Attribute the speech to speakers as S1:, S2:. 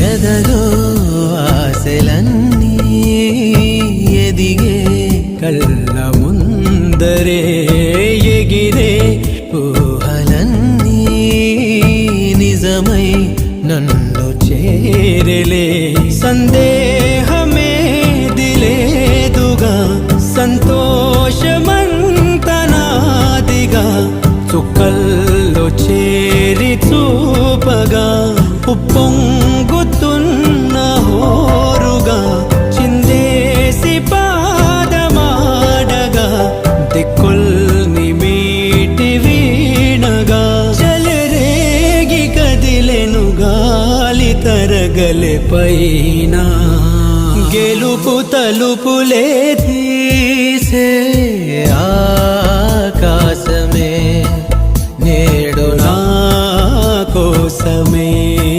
S1: ఎదలో ఆశలన్నీ ఎదిగే కళ్ళ ముందరే ఎగిరే ఊహలన్నీ నిజమై నన్ను చేరలే సందేహమే దిలేదుగా సంతోషమంతనాదిగా చుక్కల్లో చేరి చూపగా ఉప్పొంగుతున్న హోరుగా చిందేసి పాదమాడగా దిక్కుల్ని మీటి వీణగా చెలరేగి కదిలెను గాలి తరగలే పైన గెలుపు తలుపులే తీసే